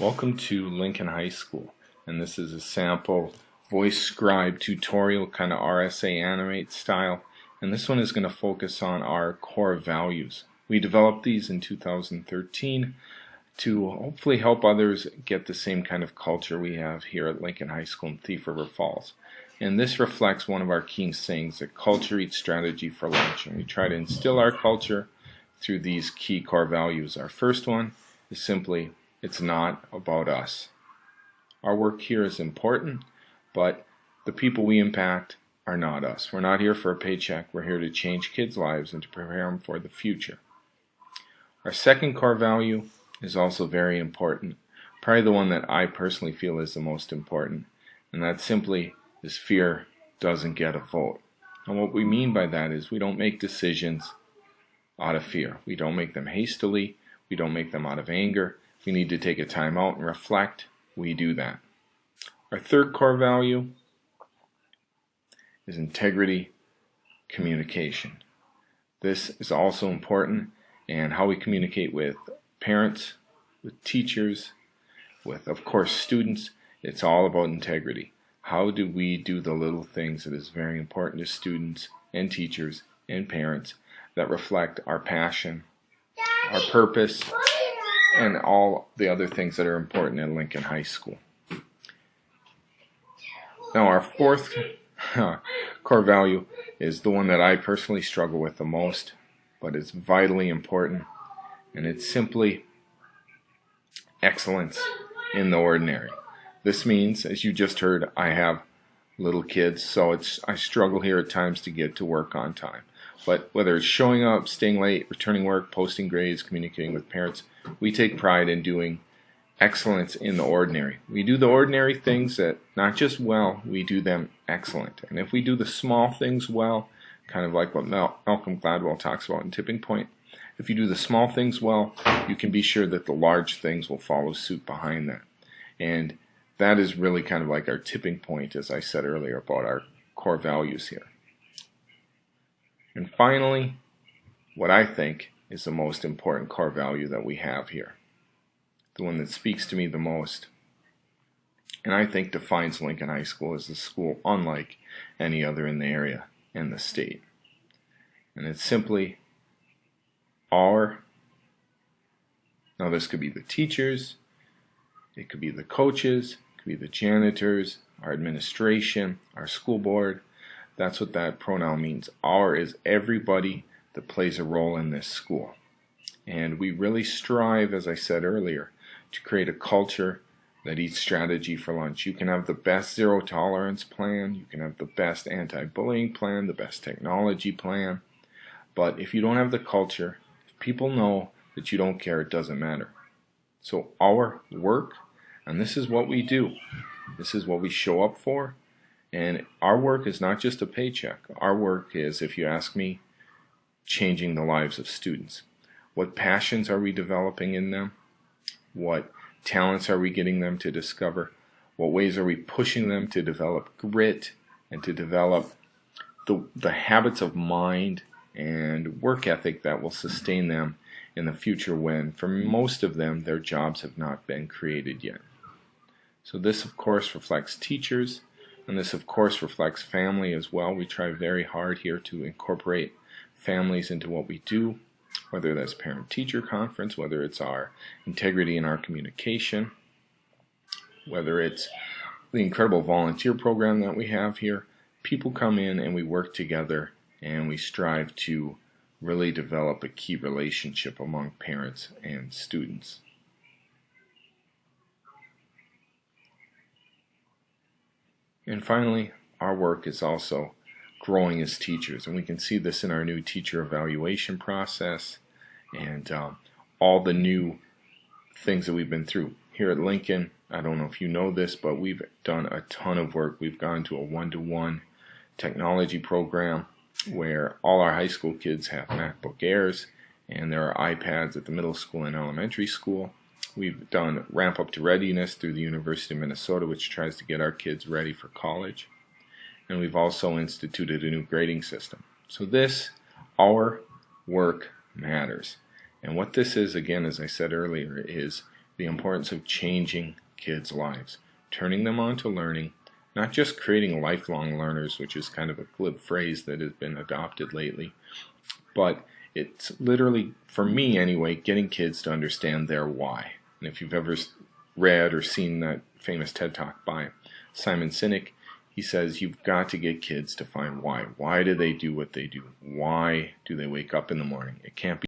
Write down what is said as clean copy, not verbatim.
Welcome to Lincoln High School, and this is a sample voice scribe tutorial, kind of RSA animate style, and this one is going to focus on our core values. We developed these in 2013 to hopefully help others get the same kind of culture we have here at Lincoln High School in Thief River Falls. And this reflects one of our key sayings, that culture eats strategy for lunch, and we try to instill our culture through these key core values. Our first one is simply, it's not about us. Our work here is important, but the people we impact are not us. We're not here for a paycheck. We're here to change kids' lives and to prepare them for the future. Our second core value is also very important, probably the one that I personally feel is the most important, and that simply is fear doesn't get a vote. And what we mean by that is we don't make decisions out of fear. We don't make them hastily. We don't make them out of anger. If we need to take a time out and reflect, we do that. Our third core value is integrity, communication. This is also important, and how we communicate with parents, with teachers, with, of course, students. It's all about integrity. How do we do the little things that is very important to students and teachers and parents that reflect our passion, our purpose, and all the other things that are important at Lincoln High School. Now, our fourth core value is the one that I personally struggle with the most, but it's vitally important, and it's simply excellence in the ordinary. This means, as you just heard, I have little kids, so I struggle here at times to get to work on time. But whether it's showing up, staying late, returning work, posting grades, communicating with parents, we take pride in doing excellence in the ordinary. We do the ordinary things that not just well, we do them excellent. And if we do the small things well, kind of like what Malcolm Gladwell talks about in Tipping Point, if you do the small things well, you can be sure that the large things will follow suit behind that. And that is really kind of like our tipping point, as I said earlier, about our core values here. And finally, what I think is the most important core value that we have here, the one that speaks to me the most, and I think defines Lincoln High School as a school unlike any other in the area and the state. And it's simply now this could be the teachers, it could be the coaches, it could be the janitors, our administration, our school board. That's what that pronoun means. Our is everybody that plays a role in this school. And we really strive, as I said earlier, to create a culture that eats strategy for lunch. You can have the best zero tolerance plan, you can have the best anti-bullying plan, the best technology plan, but if you don't have the culture, if people know that you don't care, it doesn't matter. So our work, and this is what we do, this is what we show up for, and our work is not just a paycheck. Our work is, if you ask me, changing the lives of students. What passions are we developing in them? What talents are we getting them to discover? What ways are we pushing them to develop grit and to develop the habits of mind and work ethic that will sustain them in the future when, for most of them, their jobs have not been created yet. So this, of course, reflects teachers, and this, of course, reflects family as well. We try very hard here to incorporate families into what we do, whether that's parent-teacher conference, whether it's our integrity in our communication, whether it's the incredible volunteer program that we have here. People come in and we work together and we strive to really develop a key relationship among parents and students. And finally, our work is also growing as teachers, and we can see this in our new teacher evaluation process and all the new things that we've been through. Here at Lincoln, I don't know if you know this, but we've done a ton of work. We've gone to a one-to-one technology program where all our high school kids have MacBook Airs, and there are iPads at the middle school and elementary school. We've done Ramp Up to Readiness through the University of Minnesota, which tries to get our kids ready for college. And we've also instituted a new grading system. So our work matters. And what this is, again, as I said earlier, is the importance of changing kids' lives, turning them on to learning, not just creating lifelong learners, which is kind of a glib phrase that has been adopted lately, but it's literally, for me anyway, getting kids to understand their why. And if you've ever read or seen that famous TED Talk by Simon Sinek, he says you've got to get kids to find why. Why do they do what they do? Why do they wake up in the morning? It can't be